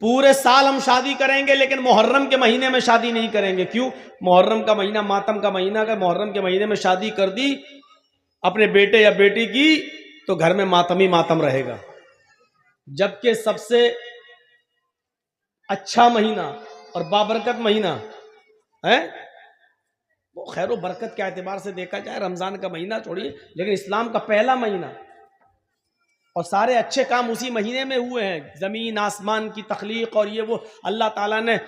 पूरे साल हम शादी करेंगे लेकिन मुहर्रम के महीने में शादी नहीं करेंगे। क्यों? मुहर्रम का महीना मातम का महीना का, मुहर्रम के महीने में शादी कर दी अपने बेटे या बेटी की तो घर में मातम ही मातम रहेगा। जबकि सबसे अच्छा महीना और बाबरकत महीना है वो खैर बरकत के एतबार से देखा जाए रमजान का महीना छोड़िए, लेकिन इस्लाम का पहला महीना और सारे अच्छे काम उसी महीने में हुए हैं। जमीन आसमान की तख्लीक और ये वो अल्लाह ताला ने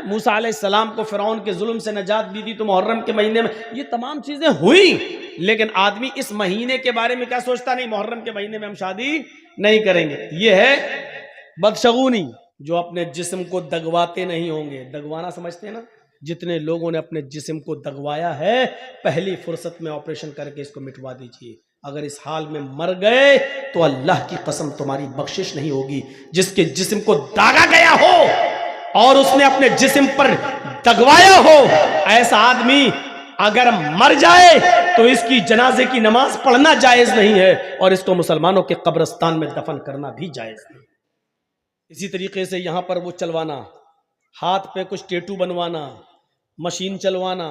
मूसा अलैहिस्सलाम को फिरौन के जुल्म से नजात दी थी तो मुहर्रम के महीने में ये तमाम चीजें हुई। लेकिन आदमी इस महीने के बारे में क्या सोचता? नहीं, मुहर्रम के महीने में हम शादी नहीं करेंगे। ये है बदशगुनी, जो अपने जिस्म को दगवाते नहीं होंगे। दगवाना समझते हैं ना? जितने लोगों ने अपने जिस्म को दगवाया है पहली फुर्सत में ऑपरेशन करके इसको मिटवा दीजिए। अगर इस हाल में मर गए तो अल्लाह की कसम तुम्हारी बख्शिश नहीं होगी। जिसके जिस्म को दागा गया हो और उसने अपने जिस्म पर दगवाया हो, ऐसा आदमी अगर मर जाए तो इसकी जनाजे की नमाज पढ़ना जायज नहीं है और इसको मुसलमानों के कब्रिस्तान में दफन करना भी जायज नहीं। इसी तरीके से यहां पर वो चलवाना, हाथ पे कुछ टेटू बनवाना, मशीन चलवाना,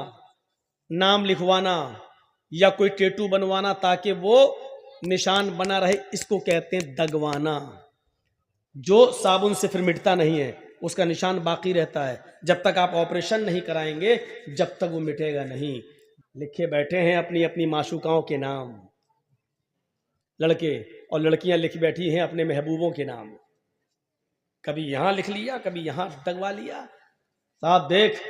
नाम लिखवाना या कोई टेटू बनवाना ताकि वो निशान बना रहे, इसको कहते हैं दगवाना। जो साबुन से फिर मिटता नहीं है, उसका निशान बाकी रहता है। जब तक आप ऑपरेशन नहीं कराएंगे जब तक वो मिटेगा नहीं। लिखे बैठे हैं अपनी अपनी माशूकाओं के नाम, लड़के और लड़कियां लिख बैठी हैं अपने महबूबों के नाम। कभी यहां लिख लिया, कभी यहां दगवा लिया। साहब देख,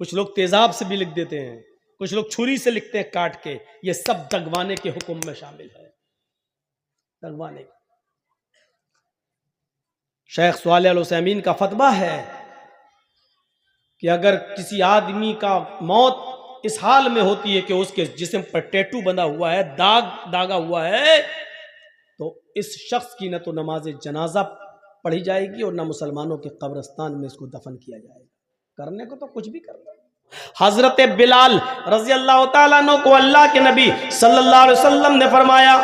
कुछ लोग तेजाब से भी लिख देते हैं, कुछ लोग छुरी से लिखते हैं काट के। ये सब दगवाने के हुक्म में शामिल है। दगवाने का शेख सालेह अल उसैमीन का फतवा है कि अगर किसी आदमी का मौत इस हाल में होती है कि उसके जिस्म पर टैटू बंधा हुआ है, दागा हुआ है, तो इस शख्स की न तो नमाज जनाजा पढ़ी जाएगी और न मुसलमानों के कब्रिस्तान में इसको दफन किया जाएगा। करने को तो कुछ भी करना। हजरत बिलाल रजी अल्लाह तआला अन्हु को अल्लाह के नबी सल्लल्लाहु अलैहि वसल्लम ने फरमाया,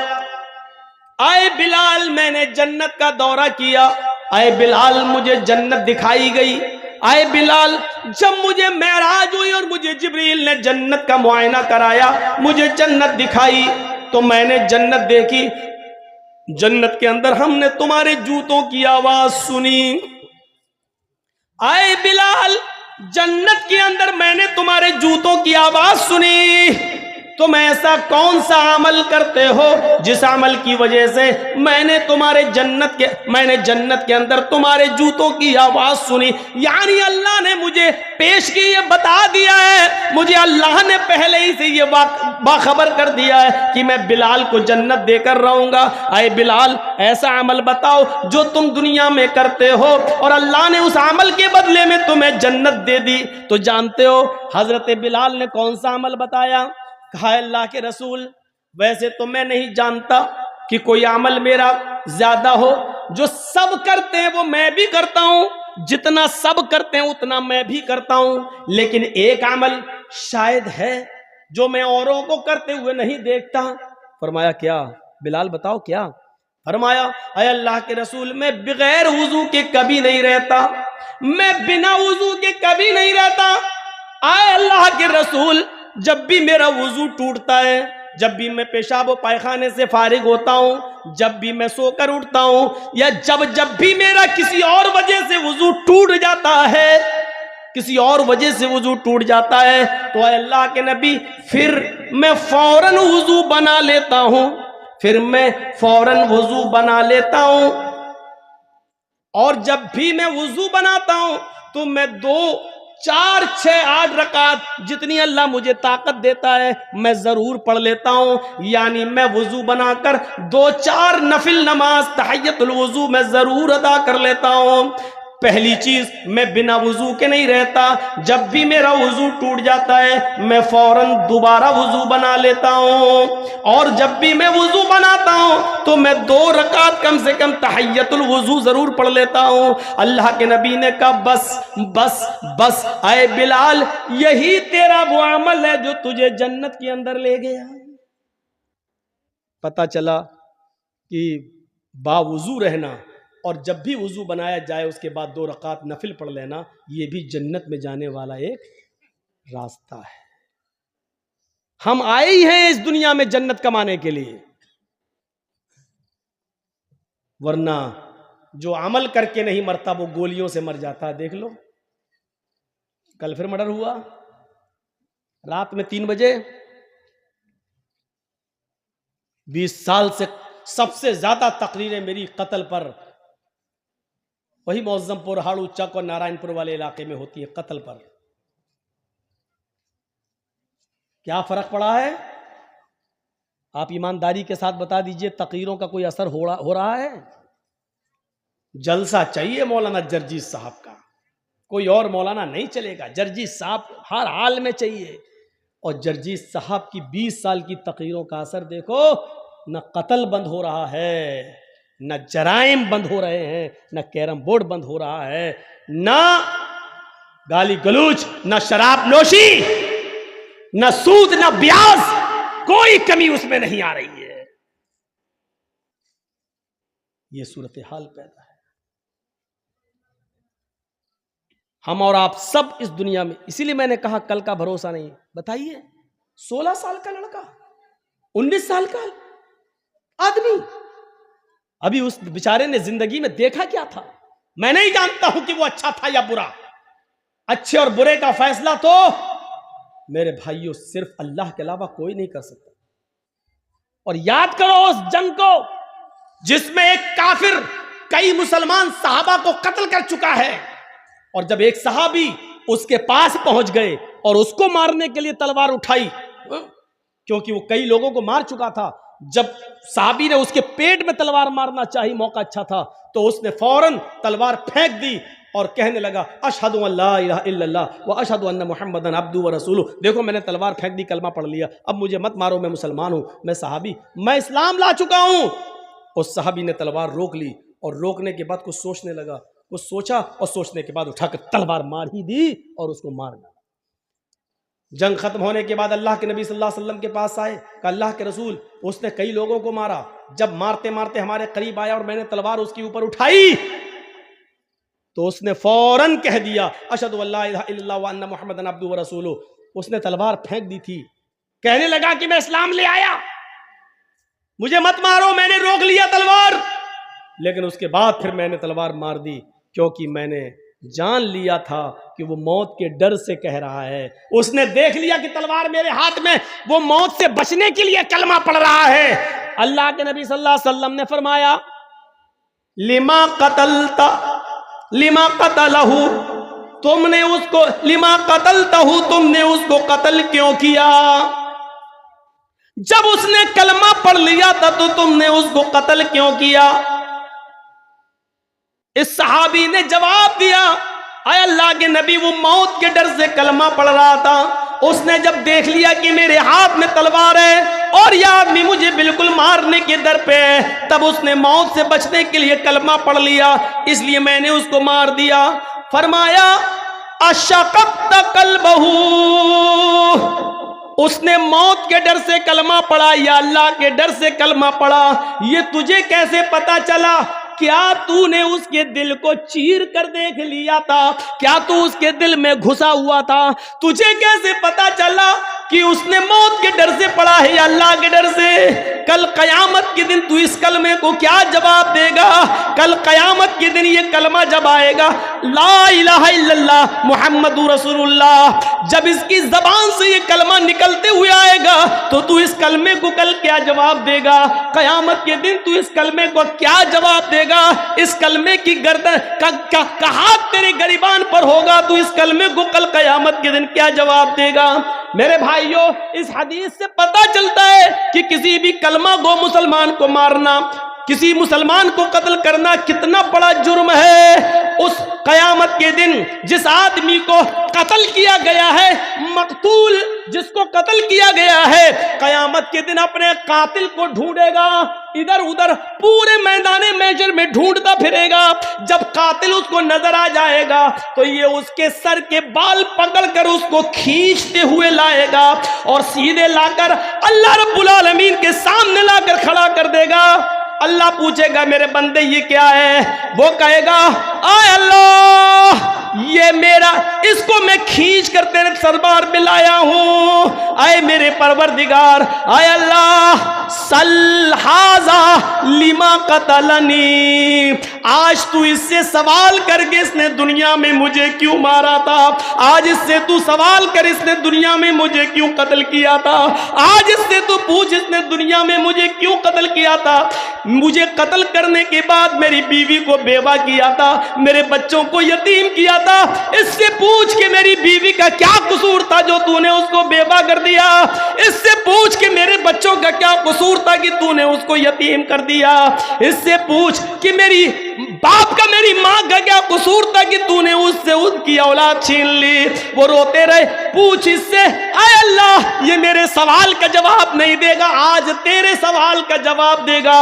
आए बिलाल मैंने जन्नत का दौरा किया, आए बिलाल मुझे जन्नत दिखाई गई, आए बिलाल जब मुझे मेराज हुई और मुझे जिब्रील ने जन्नत का मुआयना कराया, मुझे जन्नत दिखाई तो मैंने जन्नत देखी। जन्नत के अंदर हमने तुम्हारे जूतों की आवाज सुनी। आए बिलाल जन्नत के अंदर मैंने तुम्हारे जूतों की आवाज सुनी। तुम ऐसा कौन सा अमल करते हो जिस अमल की वजह से मैंने जन्नत के अंदर तुम्हारे जूतों की आवाज सुनी। यानी अल्लाह ने मुझे पेश की, ये बता दिया है, मुझे अल्लाह ने पहले ही से ये बाखबर कर दिया है कि मैं बिलाल को जन्नत देकर रहूंगा। आए बिलाल ऐसा अमल बताओ जो तुम दुनिया में करते हो और अल्लाह ने उस अमल के बदले में तुम्हें जन्नत दे दी। तो जानते हो हजरत बिलाल ने कौन सा अमल बताया? कहा अल्लाह के रसूल वैसे तो मैं नहीं जानता कि कोई अमल मेरा ज्यादा हो, जो सब करते हैं वो मैं भी करता हूं, जितना सब करते हैं उतना मैं भी करता हूं, लेकिन एक अमल शायद है जो मैं औरों को करते हुए नहीं देखता। फरमाया क्या? बिलाल बताओ क्या? फरमाया अय अल्लाह के रसूल मैं बगैर वुजू के कभी नहीं रहता, मैं बिना वुजू के कभी नहीं रहता। आए अल्लाह के रसूल जब भी मेरा वुजू टूटता है, जब भी मैं पेशाब और पायखाने से फारिग होता हूं, जब भी मैं सोकर उठता हूं या जब भी मेरा किसी और वजह से वुजू टूट जाता है, किसी और वजह से वुजू टूट जाता है, तो अल्लाह के नबी फिर मैं फौरन वुजू बना लेता हूं, फिर मैं फौरन वुजू बना लेता हूं। और जब भी मैं वुजू बनाता हूं तो मैं 2, 4, 6, 8 रकात जितनी अल्लाह मुझे ताकत देता है मैं जरूर पढ़ लेता हूं। यानी मैं वुजू बनाकर 2, 4 नफिल नमाज तहय्युतुल वुजू मैं जरूर अदा कर लेता हूं। पहली चीज मैं बिना वुजू के नहीं रहता, जब भी मेरा वुजू टूट जाता है मैं फौरन दोबारा वुजू बना लेता हूं, और जब भी मैं वुजू बनाता हूं तो मैं 2 रकात कम से कम तहय्युतुल वुजू जरूर पढ़ लेता हूं। अल्लाह के नबी ने कहा बस बस बस आए बिलाल यही तेरा वो अमल है जो तुझे जन्नत के अंदर ले गया। पता चला कि बावुजू रहना और जब भी वुजू बनाया जाए उसके बाद 2 रकात नफिल पढ़ लेना, ये भी जन्नत में जाने वाला एक रास्ता है। हम आए ही हैं इस दुनिया में जन्नत कमाने के लिए, वरना जो अमल करके नहीं मरता वो गोलियों से मर जाता है। देख लो, कल फिर मर्डर हुआ रात में 3 बजे। 20 साल से सबसे ज्यादा तकरीरें मेरी कत्ल पर वही मौजमपुर, हाड़ू चक और नारायणपुर वाले इलाके में होती है, कत्ल पर। क्या फर्क पड़ा है? आप ईमानदारी के साथ बता दीजिए, तकरीरों का कोई असर हो रहा है? जलसा चाहिए मौलाना जर्जीस साहब का, कोई और मौलाना नहीं चलेगा, जर्जीस साहब हर हाल में चाहिए। और जर्जीस साहब की 20 साल की तकरीरों का असर देखो, न कत्ल बंद हो रहा है, न जराइम बंद हो रहे हैं, न कैरम बोर्ड बंद हो रहा है, न गाली गलूच, न शराब नोशी, न सूद, न ब्याज, कोई कमी उसमें नहीं आ रही है। ये सूरत हाल पैदा है। हम और आप सब इस दुनिया में, इसीलिए मैंने कहा कल का भरोसा नहीं। बताइए, 16 साल का लड़का, 19 साल का आदमी, अभी उस बेचारे ने जिंदगी में देखा क्या था? मैं नहीं जानता हूं कि वो अच्छा था या बुरा। अच्छे और बुरे का फैसला तो मेरे भाइयों सिर्फ अल्लाह के अलावा कोई नहीं कर सकता। और याद करो उस जंग को जिसमें एक काफिर कई मुसलमान सहाबा को कत्ल कर चुका है, और जब एक सहाबी उसके पास पहुंच गए और उसको मारने के लिए तलवार उठाई, क्योंकि वो कई लोगों को मार चुका था, जब सहाबी ने उसके पेट में तलवार मारना चाहिए, मौका अच्छा था, तो उसने फौरन तलवार फेंक दी और कहने लगा अशहदु अल्ला इलाहा इल्लल्लाह व अशहदु अन्ना मुहम्मदन अब्दुहु व रसूलुहु। देखो मैंने तलवार फेंक दी, कलमा पढ़ लिया, अब मुझे मत मारो, मैं मुसलमान हूं, मैं सहाबी, मैं इस्लाम ला चुका हूं। उस सहाबी ने तलवार रोक ली और रोकने के बाद कुछ सोचने लगा, कुछ सोचा और सोचने के बाद उठाकर तलवार मार ही दी और उसको मार डाला। जंग खत्म होने के बाद अल्लाह के नबी सल्लल्लाहु अलैहि वसल्लम के पास आए, कहा अल्लाह के रसूल, उसने कई लोगों को मारा, जब मारते मारते हमारे करीब आया और मैंने तलवार उसके ऊपर उठाई तो उसने फौरन कह दिया अशहदु अल्ला इलाहा इल्लल्लाह व अन्ना मुहम्मदन अब्दुहु व रसूलुहु। उसने तलवार फेंक दी थी, कहने लगा कि मैं इस्लाम ले आया, मुझे मत मारो, मैंने रोक लिया तलवार, लेकिन उसके बाद फिर मैंने तलवार मार दी, क्योंकि मैंने जान लिया था कि वो मौत के डर से कह रहा है। उसने देख लिया कि तलवार मेरे हाथ में, वो मौत से बचने के लिए कलमा पढ़ रहा है। अल्लाह के नबी सल्लल्लाहु अलैहि वसल्लम ने फरमाया लिमा कतलता लिमा कतलहू, तुमने उसको, लिमा कतलतहू, तुमने उसको कत्ल क्यों किया? जब उसने कलमा पढ़ लिया था तो तुमने उसको कत्ल क्यों किया? इस सहाबी ने जवाब दिया, आय अल्लाह के नबी, वो मौत के डर से कलमा पढ़ रहा था, उसने जब देख लिया कि मेरे हाथ में तलवार है और यह आदमी मुझे बिल्कुल मारने के दर पे है, तब उसने मौत से बचने के लिए कलमा पढ़ लिया, इसलिए मैंने उसको मार दिया। फरमाया अशक़क़्त क़ल्बहू, उसने मौत के डर से कलमा पढ़ा या अल्लाह के डर से कलमा पढ़ा, ये तुझे कैसे पता चला? क्या तूने उसके दिल को चीर कर देख लिया था? क्या तू उसके दिल में घुसा हुआ था? तुझे कैसे पता चला कि उसने मौत के डर से पढ़ा है या अल्लाह के डर से? कल कयामत के दिन तू इस कलमे को क्या जवाब देगा? कल कयामत के दिन ये कलमा जब आएगा, ला इलाहा इल्लल्लाह मुहम्मदुर रसूलुल्लाह, जब इसकी जबान से ये कलमा निकलते हुए आएगा तो तू इस कलमे को कल क्या जवाब देगा? कयामत के दिन तू इस कलमे को क्या जवाब देगा? इस कलमे की गर्दन का हाथ तेरे गरिबान पर होगा, तू इस कलमे को कल कयामत के दिन क्या जवाब देगा? मेरे भाइयों, इस हदीस से पता चलता है कि किसी भी कलमा गो मुसलमान को मारना, किसी मुसलमान को कत्ल करना कितना बड़ा जुर्म है। उस कयामत के दिन जिस आदमी को कत्ल किया गया है, मकतूल जिसको कत्ल किया गया है, कयामत के दिन अपने कातिल को ढूंढेगा, इधर उधर पूरे मैदाने मैशर में ढूंढता फिरेगा। जब कातिल उसको नजर आ जाएगा तो ये उसके सर के बाल पकड़कर उसको खींचते हुए लाएगा और सीधे लाकर अल्लाह रब्बुल आलमीन के सामने लाकर खड़ा कर देगा। अल्लाह पूछेगा मेरे बंदे ये क्या है? वो कहेगा आय अल्लाह, ये मेरा, इसको मैं खींच कर तेरे दरबार में लाया हूं। आए मेरे परवरदिगार, आय अल्लाह, सल हाजा लिमा कतलनी, आज तू इससे सवाल करके इसने दुनिया में मुझे क्यों मारा था? आज इससे तू सवाल कर इसने दुनिया में मुझे क्यों कत्ल किया था? आज इससे तू पूछ इसने दुनिया में मुझे क्यों कत्ल किया था? मुझे कत्ल करने के बाद मेरी बीवी को बेवा किया था, मेरे बच्चों को यतीम किया था। इससे पूछ के मेरी बीवी का क्या कसूर था जो तूने उसको बेवा कर दिया? इससे पूछ के मेरे बच्चों का क्या कसूर था कि तूने उसको यतीम कर दिया? इससे पूछ कि मेरी बाप का, मेरी मां का क्या कसूर था कि तूने उससे उसकी औलाद छीन ली? वो रोते रहे। पूछ इससे, आय अल्लाह, ये मेरे सवाल का जवाब नहीं देगा, आज तेरे सवाल का जवाब देगा।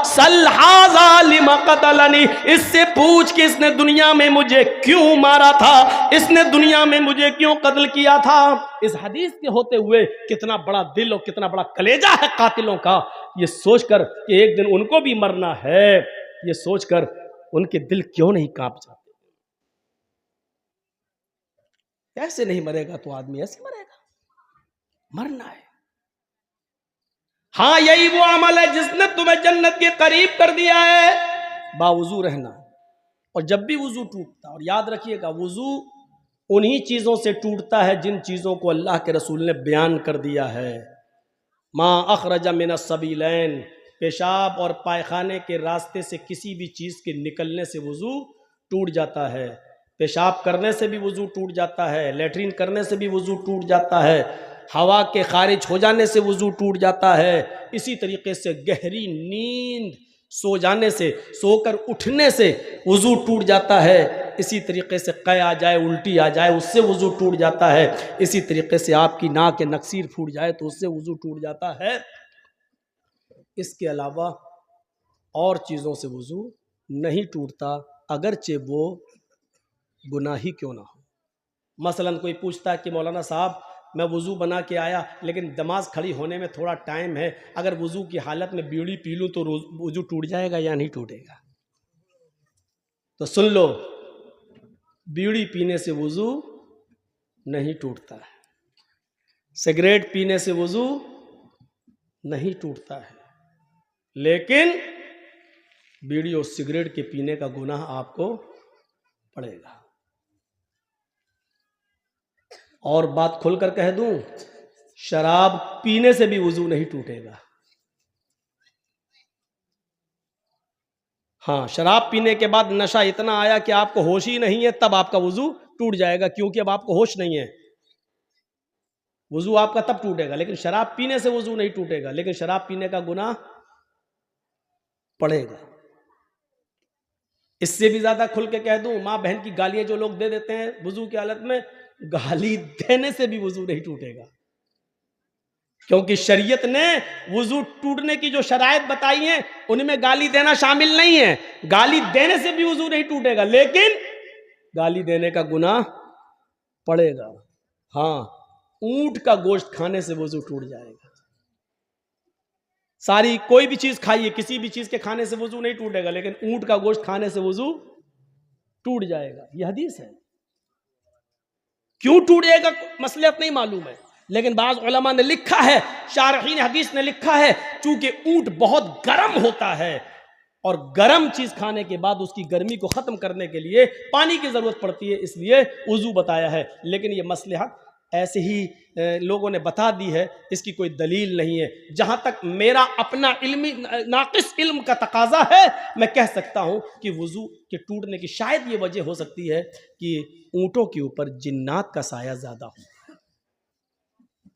सल हाजा लिमा कतलनी, इससे पूछ कि इसने दुनिया में मुझे क्यों मारा था, इसने दुनिया में मुझे क्यों कत्ल किया था? इस हदीस के होते हुए कितना बड़ा दिल और कितना बड़ा कलेजा है कातिलों का, ये सोचकर कि एक दिन उनको भी मरना है, ये सोचकर उनके दिल क्यों नहीं कांप जाते? ऐसे नहीं मरेगा तो आदमी ऐसे मरेगा, मरना है। हाँ, यही वो अमल है जिसने तुम्हें जन्नत के करीब कर दिया है, बावुजू रहना। और जब भी वुजू टूटता, और याद रखिएगा वुजू उन्हीं चीजों से टूटता है जिन चीजों को अल्लाह के रसूल ने बयान कर दिया है। माँ अखरजा मिनस सबीलैन, पेशाब और पायखाने के रास्ते से किसी भी चीज़ के निकलने से वुज़ू टूट जाता है। पेशाब करने से भी वुज़ू टूट जाता है, लैट्रिन करने से भी वुज़ू टूट जाता है, हवा के खारिज हो जाने से वुज़ू टूट जाता है। इसी तरीके से गहरी नींद सो जाने से, सोकर उठने से वुज़ू टूट जाता है। इसी तरीके से कै आ जाए, उल्टी आ जाए, उससे वुज़ू टूट जाता है। इसी तरीके से आपकी नाक के नक्सीर फूट जाए तो उससे वुज़ू टूट जाता है। इसके अलावा और चीज़ों से वुज़ू नहीं टूटता, अगरचे वो गुनाही क्यों ना हो। मसलन कोई पूछता है कि मौलाना साहब मैं वुज़ू बना के आया लेकिन नमाज खड़ी होने में थोड़ा टाइम है, अगर वुज़ू की हालत में बीड़ी पी लूँ तो वुज़ू टूट जाएगा या नहीं टूटेगा? तो सुन लो, बीड़ी पीने से वुज़ू नहीं टूटता है, सिगरेट पीने से वुज़ू नहीं टूटता है, लेकिन बीड़ी और सिगरेट के पीने का गुनाह आपको पड़ेगा। और बात खुलकर कह दूं, शराब पीने से भी वुज़ू नहीं टूटेगा। हाँ, शराब पीने के बाद नशा इतना आया कि आपको होश ही नहीं है, तब आपका वुज़ू टूट जाएगा, क्योंकि अब आपको होश नहीं है। वुज़ू आपका तब टूटेगा, लेकिन शराब पीने से वुज़ू नहीं टूटेगा, लेकिन शराब पीने का गुनाह पड़ेगा। इससे भी ज्यादा खुल के कह दूं, माँ बहन की गालियां जो लोग दे देते हैं वुज़ू की हालत में, गाली देने से भी वुज़ू नहीं टूटेगा, क्योंकि शरीयत ने वुज़ू टूटने की जो शराइत बताई हैं उनमें गाली देना शामिल नहीं है। गाली देने से भी वुज़ू नहीं टूटेगा, लेकिन गाली देने का गुनाह पड़ेगा। हाँ, ऊंट का गोश्त खाने से वुज़ू टूट जाएगा। सारी कोई भी चीज खाइए, किसी भी चीज के खाने से वुज़ू नहीं टूटेगा, लेकिन ऊंट का गोश्त खाने से वुज़ू टूट जाएगा। यह हदीस है। क्यों टूटेगा मसलहत नहीं मालूम है, लेकिन बाज़ उलमा ने लिखा है, शारहीन हदीस ने लिखा है, चूंकि ऊंट बहुत गर्म होता है और गर्म चीज खाने के बाद उसकी गर्मी को खत्म करने के लिए पानी की जरूरत पड़ती है, इसलिए वुज़ू बताया है। लेकिन ये मसलहत ऐसे ही लोगों ने बता दी है, इसकी कोई दलील नहीं है। जहां तक मेरा अपना इल्मी नाकिस इल्म का तकाजा है, मैं कह सकता हूं कि वुज़ू के टूटने की शायद ये वजह हो सकती है कि ऊंटों के ऊपर जिन्नात का साया ज्यादा होता है।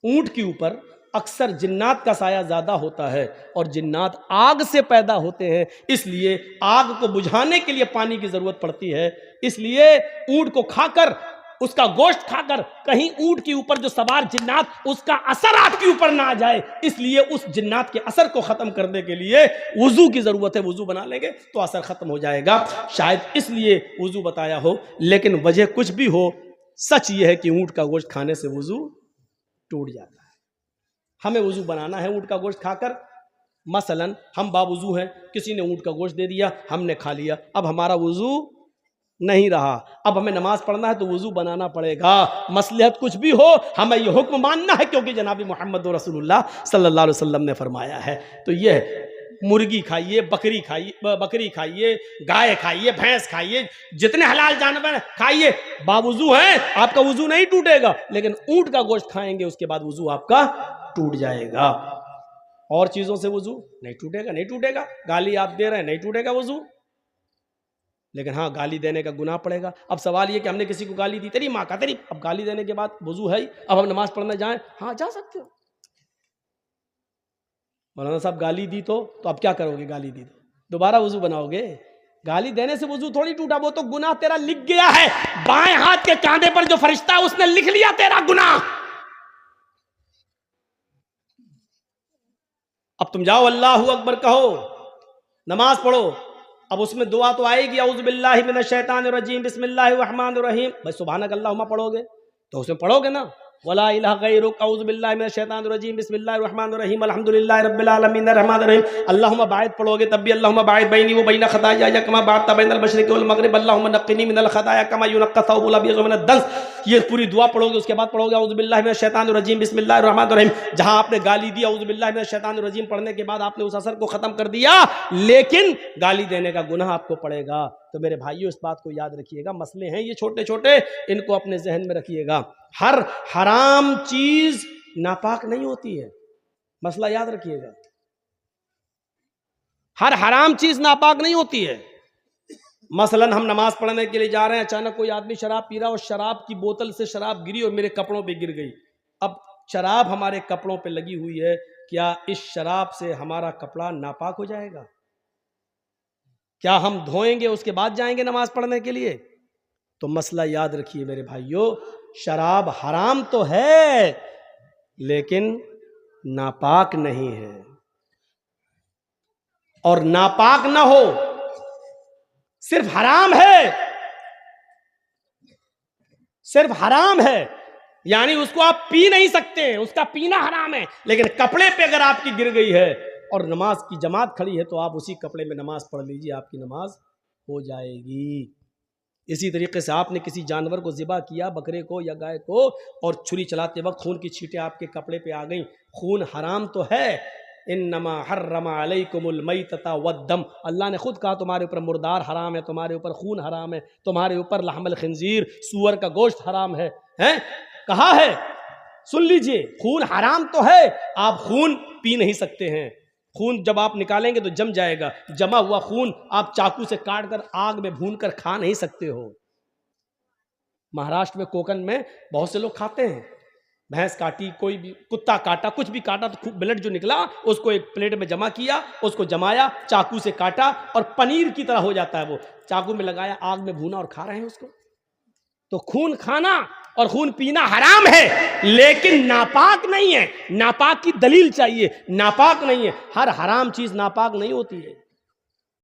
ऊंट के ऊपर अक्सर जिन्नात का साया ज्यादा होता है और जिन्नात आग से पैदा होते हैं, इसलिए आग को बुझाने के लिए पानी की जरूरत पड़ती है। इसलिए ऊंट को खाकर, उसका गोश्त खाकर कहीं ऊंट के ऊपर जो सवार जिन्नात, उसका असर आपके ऊपर ना आ जाए, इसलिए उस जिन्नात के असर को खत्म करने के लिए वुज़ू की जरूरत है। वुज़ू बना लेंगे तो असर खत्म हो जाएगा, शायद इसलिए वुज़ू बताया हो। लेकिन वजह कुछ भी हो, सच यह है कि ऊंट का गोश्त खाने से वुज़ू टूट जाता है। हमें वुज़ू बनाना है ऊंट का गोश्त खाकर, मसलन हम बावुज़ू हैं, किसी ने ऊँट का गोश्त दे दिया, हमने खा लिया, अब हमारा वुज़ू नहीं रहा, अब हमें नमाज पढ़ना है तो वुज़ू बनाना पड़ेगा। मसलहत कुछ भी हो, हमें ये हुक्म मानना है, क्योंकि जनाब मोहम्मद रसूलुल्लाह सल्लल्लाहु अलैहि वसल्लम ने फरमाया है। तो ये मुर्गी खाइए, बकरी खाइए, गाय खाइए, भैंस खाइए, जितने हलाल जानवर खाइए, बावुज़ू हैं, आपका वुज़ू नहीं टूटेगा। लेकिन ऊँट का गोश्त खाएंगे, उसके बाद वुज़ू आपका टूट जाएगा। और चीज़ों से वुज़ू नहीं टूटेगा, नहीं टूटेगा। गाली आप दे रहे हैं, नहीं टूटेगा वुज़ू, लेकिन हाँ गाली देने का गुनाह पड़ेगा। अब सवाल ये कि हमने किसी को गाली दी, तेरी माँ का तेरी, अब गाली देने के बाद वुज़ू है ही, अब हम नमाज पढ़ने जाएं, हाँ जा सकते हो। मौलाना साहब गाली दी तो अब क्या करोगे? गाली दी तो दोबारा वुज़ू बनाओगे? गाली देने से वुज़ू थोड़ी टूटा, वो तो गुनाह तेरा लिख गया है। बाएं हाथ के कांधे पर जो फरिश्ता है उसने लिख लिया तेरा गुनाह। अब तुम जाओ अल्लाहु अकबर कहो, नमाज पढ़ो, अब उसमें दुआ तो आएगी, औज़ु बिल्लाहि मिनश शैतानिर रजीम बिस्मिल्लाहिर रहमानिर रहीम। भाई सुभानक अल्लाहुम्मा पढ़ोगे तो उसमें पढ़ोगे ना, वला इलाहा गैरुक औज़ु बिल्लाहि मिनश शैतानिर रजीम बिस्मिल्लाहिर रहमानिर रहीम अल्हम्दुलिल्लाहि रब्बिल आलमीन अर्रहमानिर रहीम। अल्लाहुम्मा बाइद पढ़ोगे तब भी अल्लाहुम्मा बाइद बैनी व बैन खताया कमा बाअदत बैनल मशरिक़ि वल मग़रिब अल्लाहुम्मा नक़्क़िनी मिनल खताया कमा युनक़्क़ा थौबुल अबयज़ मिनद दन्स। ये पूरी दुआ पढ़ोगे, उसके बाद पढ़ोगे औज़ु बिल्लाहि मिनश शैतानिर रजीम बिस्मिल्लाहिर रहमानिर रहीम। जहां आपने गाली दी, औज़ु बिल्लाहि मिनश शैतानिर रजीम पढ़ने के बाद आपने उस असर को खत्म कर दिया, लेकिन गाली देने का गुनाह आपको पड़ेगा। तो मेरे भाइयों इस बात को याद रखिएगा, मसले हैं ये छोटे छोटे, इनको अपने जहन में रखिएगा। हर हराम चीज नापाक नहीं होती है, मसला याद रखिएगा। हर हराम चीज नापाक नहीं होती है। मसलन हम नमाज पढ़ने के लिए जा रहे हैं, अचानक कोई आदमी शराब पी रहा और शराब की बोतल से शराब गिरी और मेरे कपड़ों पे गिर गई। अब शराब हमारे कपड़ों पे लगी हुई है, क्या इस शराब से हमारा कपड़ा नापाक हो जाएगा? क्या हम धोएंगे उसके बाद जाएंगे नमाज पढ़ने के लिए? तो मसला याद रखिए मेरे भाइयों, शराब हराम तो है लेकिन नापाक नहीं है। और नापाक ना हो, सिर्फ हराम है, सिर्फ हराम है, यानी उसको आप पी नहीं सकते, उसका पीना हराम है। लेकिन कपड़े पे अगर आपकी गिर गई है और नमाज की जमात खड़ी है तो आप उसी कपड़े में नमाज पढ़ लीजिए, आपकी नमाज हो जाएगी। इसी तरीके से आपने किसी जानवर को ज़िबा किया, बकरे को या गाय को, और छुरी चलाते वक्त खून की छींटें आपके कपड़े पे आ गई, खून हराम तो है। इन्नमा हर्रमा अलैकुमुल मैतता वद्दम, अल्लाह ने खुद कहा तुम्हारे ऊपर मुर्दार हराम है, तुम्हारे ऊपर खून हराम है, तुम्हारे ऊपर लहमल खिंजीर, सूअर का गोश्त हराम है, हैं? कहा है, सुन लीजिए, खून हराम तो है, आप खून पी नहीं सकते हैं। खून जब आप निकालेंगे तो जम जाएगा, जमा हुआ खून आप चाकू से काट कर आग में भून कर खा नहीं सकते हो। महाराष्ट्र में, कोकण में बहुत से लोग खाते हैं, भैंस काटी, कोई भी कुत्ता काटा, कुछ भी काटा तो खूब ब्लड जो निकला उसको एक प्लेट में जमा किया, उसको जमाया, चाकू से काटा और पनीर की तरह हो जाता है वो, चाकू में लगाया, आग में भूना और खा रहे हैं उसको। तो खून खाना और खून पीना हराम है, लेकिन नापाक नहीं है। नापाक की दलील चाहिए, नापाक नहीं है। हर हराम चीज नापाक नहीं होती है।